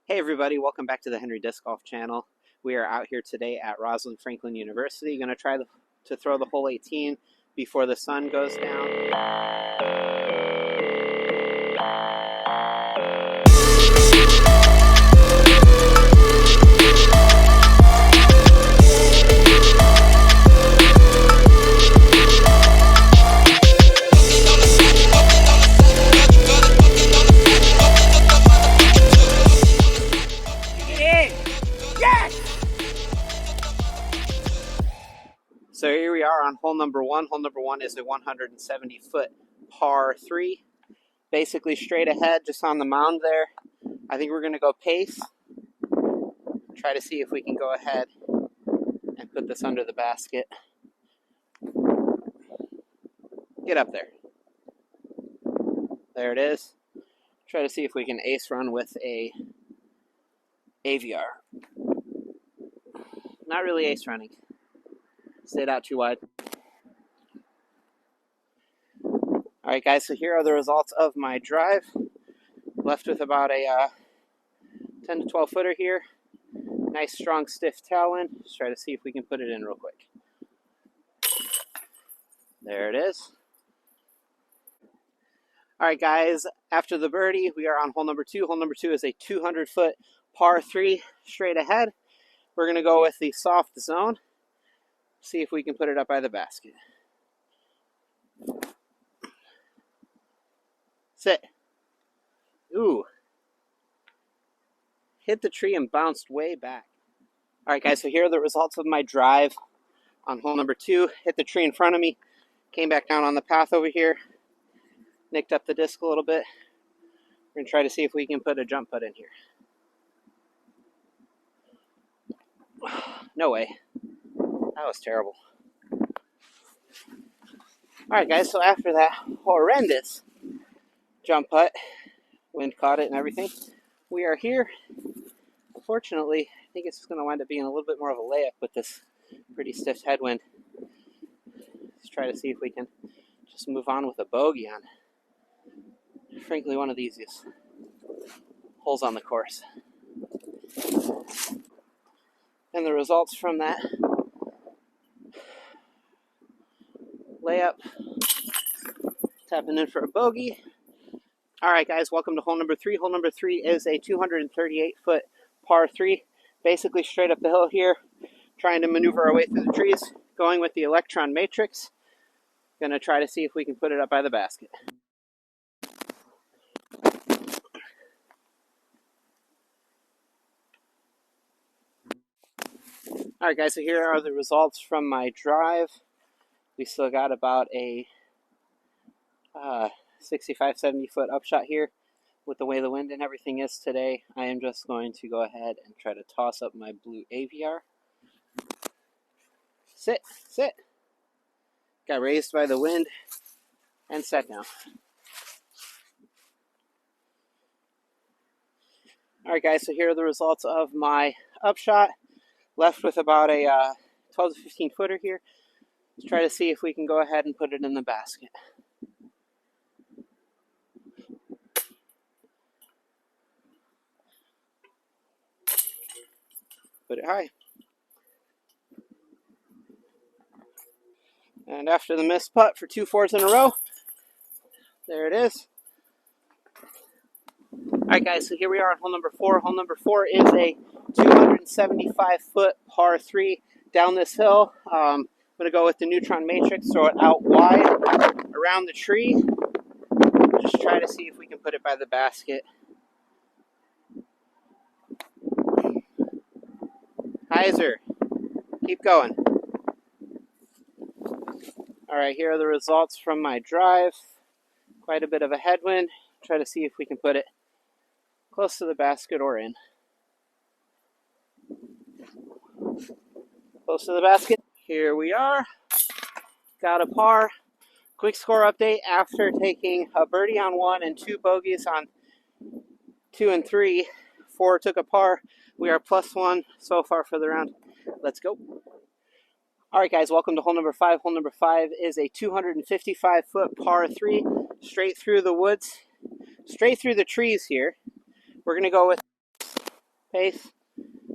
Hey everybody, welcome back to the Henry Disc Golf channel. We are out here today at Rosalind Franklin University. Going to try to throw the hole 18 before the sun goes down. So here we are on hole number one. Hole number one is a 170-foot par 3. Basically straight ahead, just on the mound there. I think we're going to go pace. Try to see if we can go ahead and put this under the basket. Get up there. There it is. Try to see if we can ace run with a AVR. Not really ace running. Stayed out too wide. Alright guys, so here are the results of my drive. Left with about a 10 to 12 footer here. Nice strong stiff tailwind. Just try to see if we can put it in real quick. There it is. Alright guys, after the birdie, we are on hole number 2. Hole number 2 is a 200-foot par 3 straight ahead. We're going to go with the soft zone. See if we can put it up by the basket. Sit. Ooh. Hit the tree and bounced way back. Alright guys, so here are the results of my drive on hole number 2. Hit the tree in front of me. Came back down on the path over here. Nicked up the disc a little bit. We're going to try to see if we can put a jump putt in here. No way. That was terrible. Alright guys, so after that horrendous jump putt, wind caught it and everything, we are here. Unfortunately, I think it's going to wind up being a little bit more of a layup with this pretty stiff headwind. Let's try to see if we can just move on with a bogey on, frankly, one of the easiest holes on the course. And the results from that layup, tapping in for a bogey. Alright guys, welcome to hole number 3. Hole number 3 is a 238-foot par 3, basically straight up the hill here, trying to maneuver our way through the trees, going with the electron matrix. Gonna try to see if we can put it up by the basket. Alright guys, so here are the results from my drive. We still got about a 65-70 foot upshot here. With the way the wind and everything is today, I am just going to go ahead and try to toss up my blue AVR. Sit, sit. Got raised by the wind and set down. Alright guys, so here are the results of my upshot. Left with about a 12 to 15 footer here. Let's try to see if we can go ahead and put it in the basket. Put it high. And after the missed putt for 2 fours in a row, there it is. Alright guys, so here we are on hole number 4. Hole number 4 is a 275-foot par 3 down this hill. I'm going to go with the neutron matrix, throw it out wide around the tree. Just try to see if we can put it by the basket. Heiser, keep going. Alright, here are the results from my drive. Quite a bit of a headwind. Try to see if we can put it close to the basket or in. Close to the basket. Here we are. Got a par. Quick score update after taking a birdie on 1 and 2 bogeys on 2 and 3. 4 took a par. We are +1 so far for the round. Let's go. Alright guys, welcome to hole number 5. Hole number 5 is a 255-foot par 3 straight through the woods, straight through the trees here. We're going to go with pace.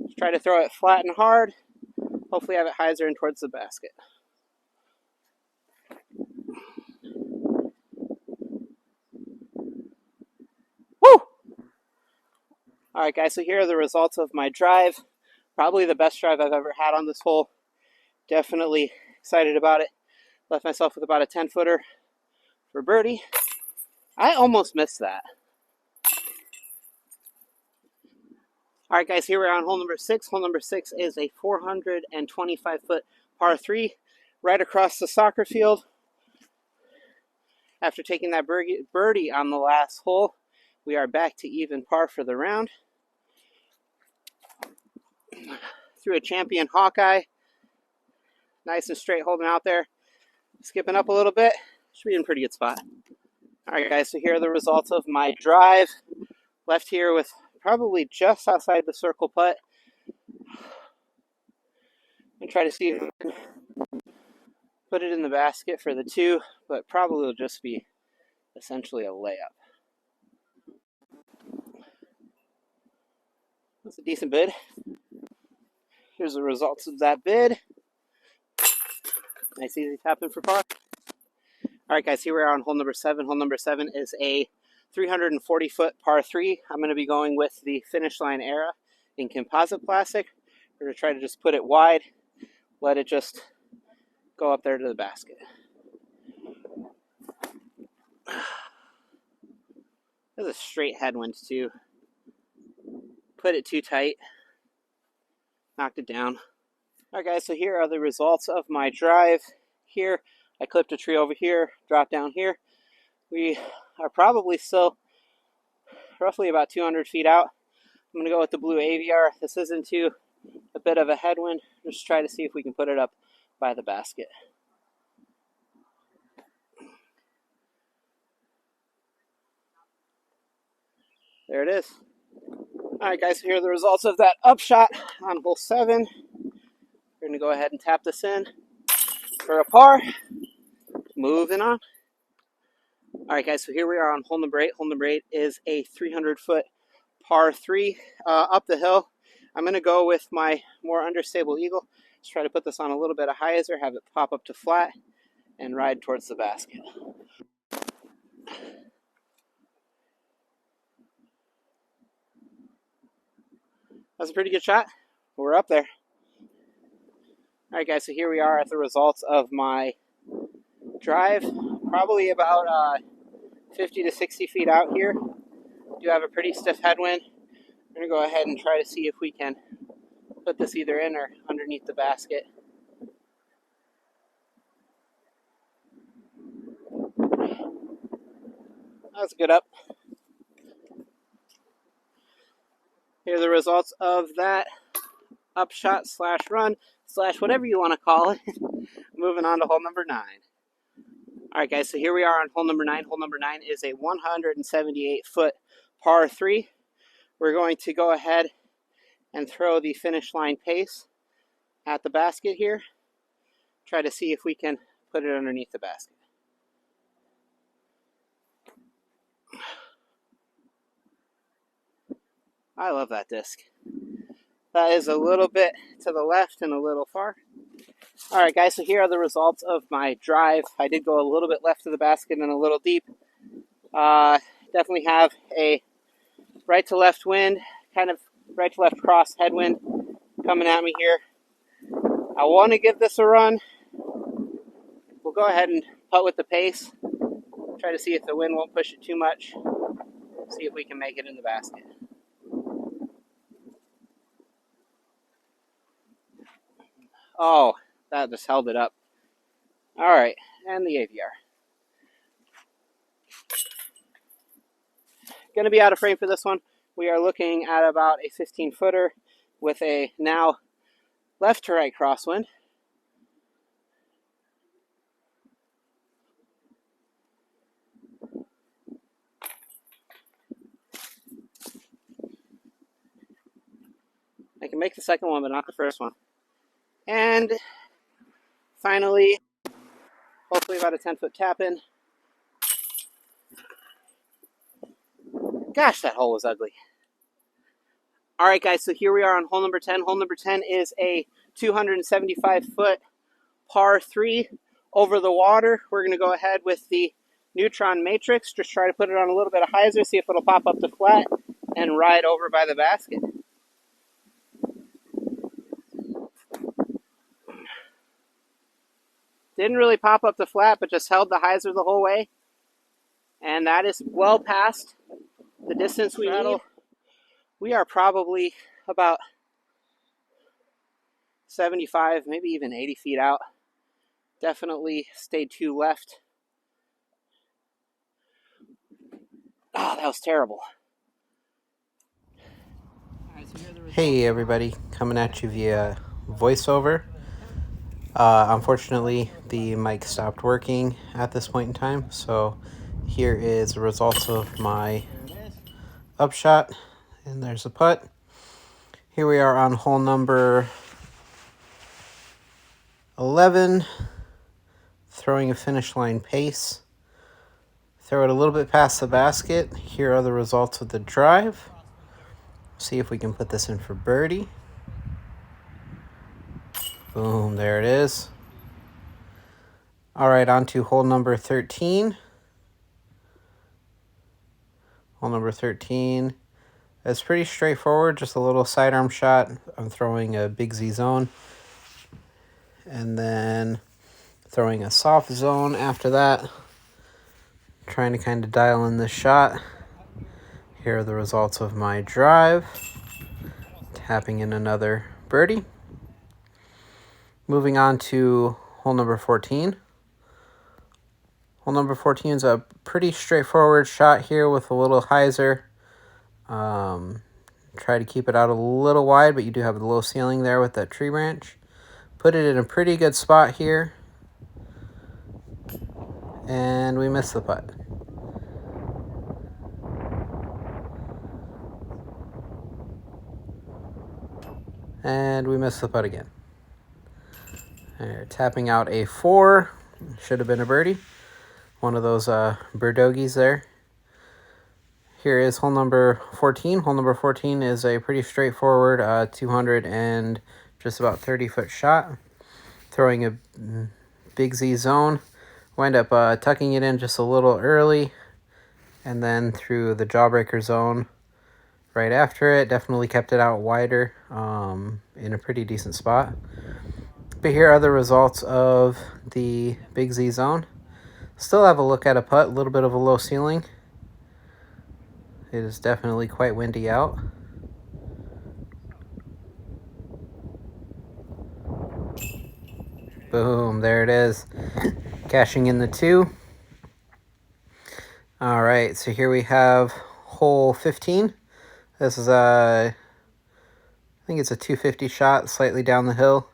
Just try to throw it flat and hard. Hopefully have it hyzer in towards the basket. Woo! Alright guys, so here are the results of my drive. Probably the best drive I've ever had on this hole. Definitely excited about it. Left myself with about a 10-footer for birdie. I almost missed that. Alright guys, here we are on hole number 6. Hole number 6 is a 425-foot par 3 right across the soccer field. After taking that birdie on the last hole, we are back to even par for the round. Through a champion Hawkeye. Nice and straight holding out there. Skipping up a little bit. Should be in a pretty good spot. Alright guys, so here are the results of my drive. Left here with probably just outside the circle putt. And try to see if we can put it in the basket for the 2, but probably will just be essentially a layup. That's a decent bid. Here's the results of that bid. Nice easy tap in for par. Alright guys, here we are on hole number 7. Hole number 7 is a 340-foot par 3. I'm going to be going with the Finish Line Era in composite plastic. We're going to try to just put it wide, let it just go up there to the basket. There's a straight headwind too. Put it too tight. Knocked it down. Alright guys, so here are the results of my drive. Here, I clipped a tree over here, dropped down here. We are probably still roughly about 200 feet out. I'm going to go with the blue AVR. This is into a bit of a headwind. Just try to see if we can put it up by the basket. There it is. Alright guys, so here are the results of that upshot on hole 7. We're going to go ahead and tap this in for a par. Moving on. Alright guys, so here we are on hole number 8. Hole number 8 is a 300-foot par 3 up the hill. I'm going to go with my more understable eagle. Just try to put this on a little bit of hyzer, have it pop up to flat, and ride towards the basket. That's a pretty good shot. We're up there. Alright guys, so here we are at the results of my drive. Probably about 50 to 60 feet out here. Do have a pretty stiff headwind. We're going to go ahead and try to see if we can put this either in or underneath the basket. That was a good up. Here are the results of that upshot slash run slash whatever you want to call it. Moving on to hole number 9. Alright guys, so here we are on hole number 9. Hole number 9 is a 178-foot par 3. We're going to go ahead and throw the Finish Line Pace at the basket here. Try to see if we can put it underneath the basket. I love that disc. That is a little bit to the left and a little far. Alright guys, so here are the results of my drive. I did go a little bit left of the basket and a little deep. Definitely have a right to left wind, kind of right to left cross headwind coming at me here. I want to give this a run. We'll go ahead and putt with the pace. Try to see if the wind won't push it too much. See if we can make it in the basket. Oh, that just held it up. Alright, and the AVR. Going to be out of frame for this one. We are looking at about a 15-footer with a now left to right crosswind. I can make the second one, but not the first one. And finally, hopefully about a 10-foot tap in. Gosh, that hole was ugly. All right, guys, so here we are on hole number 10. Hole number 10 is a 275-foot par 3 over the water. We're going to go ahead with the neutron matrix, just try to put it on a little bit of hyzer, see if it'll pop up to flat, and ride over by the basket. Didn't really pop up to flat, but just held the hyzer the whole way. And that is well past the distance we need. We are probably about 75, maybe even 80 feet out. Definitely stayed 2 left. Oh, that was terrible. Hey everybody, coming at you via voiceover. Unfortunately, the mic stopped working at this point in time, so here is the results of my upshot, and there's a putt. Here we are on hole number 11, throwing a finish line pace. Throw it a little bit past the basket. Here are the results of the drive. See if we can put this in for birdie. Boom, there it is. All right, on to hole number 13. Hole number 13. It's pretty straightforward, just a little sidearm shot. I'm throwing a big Z zone. And then throwing a soft zone after that. Trying to kind of dial in this shot. Here are the results of my drive. Tapping in another birdie. Moving on to hole number 14. Hole number 14 is a pretty straightforward shot here with a little hyzer. Try to keep it out a little wide, but you do have the low ceiling there with that tree branch. Put it in a pretty good spot here. And we missed the putt. And we missed the putt again. Tapping out a 4. Should have been a birdie. One of those birdogies there. Here is hole number 14. Hole number 14 is a pretty straightforward 200 and just about 30-foot shot. Throwing a big Z zone. Wind up tucking it in just a little early. And then through the jawbreaker zone right after it. Definitely kept it out wider in a pretty decent spot. But here are the results of the big Z zone. Still have a look at a putt, a little bit of a low ceiling. It is definitely quite windy out. Boom, there it is. Cashing in the 2. All right, so here we have hole 15. This is I think it's a 250 shot, slightly down the hill.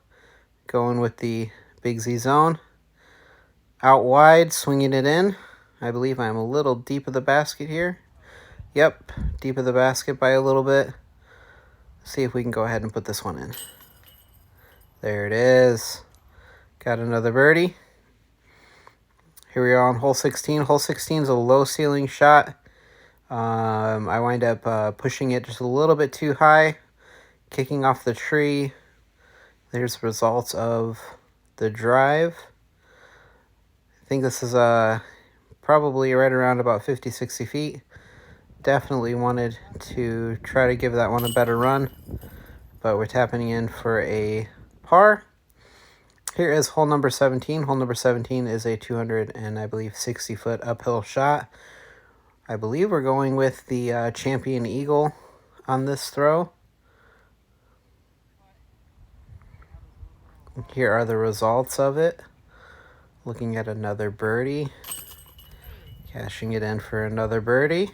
Going with the big Z zone. Out wide, swinging it in. I believe I'm a little deep of the basket here. Yep, deep of the basket by a little bit. See if we can go ahead and put this one in. There it is. Got another birdie. Here we are on hole 16. Hole 16 is a low ceiling shot. I wind up pushing it just a little bit too high, kicking off the tree. There's the results of the drive. I think this is probably right around about 50, 60 feet. Definitely wanted to try to give that one a better run, but we're tapping in for a par. Here is hole number 17. Hole number 17 is a 200 and I believe 60-foot uphill shot. I believe we're going with the Champion Eagle on this throw. Here are the results of it. Looking at another birdie. Cashing it in for another birdie.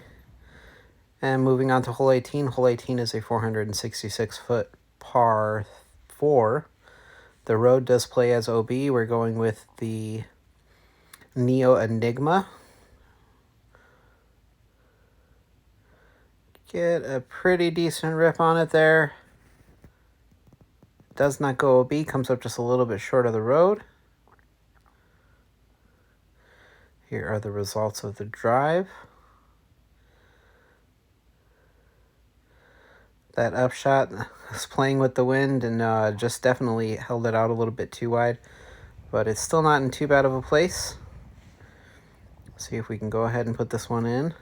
And moving on to hole 18. Hole 18 is a 466-foot par 4. The road does play as OB. We're going with the Neo Enigma. Get a pretty decent rip on it there. Does not go OB, comes up just a little bit short of the road. Here are the results of the drive. That upshot was playing with the wind and just definitely held it out a little bit too wide. But it's still not in too bad of a place. See if we can go ahead and put this one in.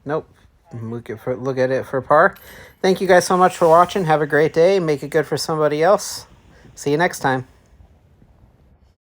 Nope. Look at it for par. Thank you guys so much for watching. Have a great day. Make it good for somebody else. See you next time.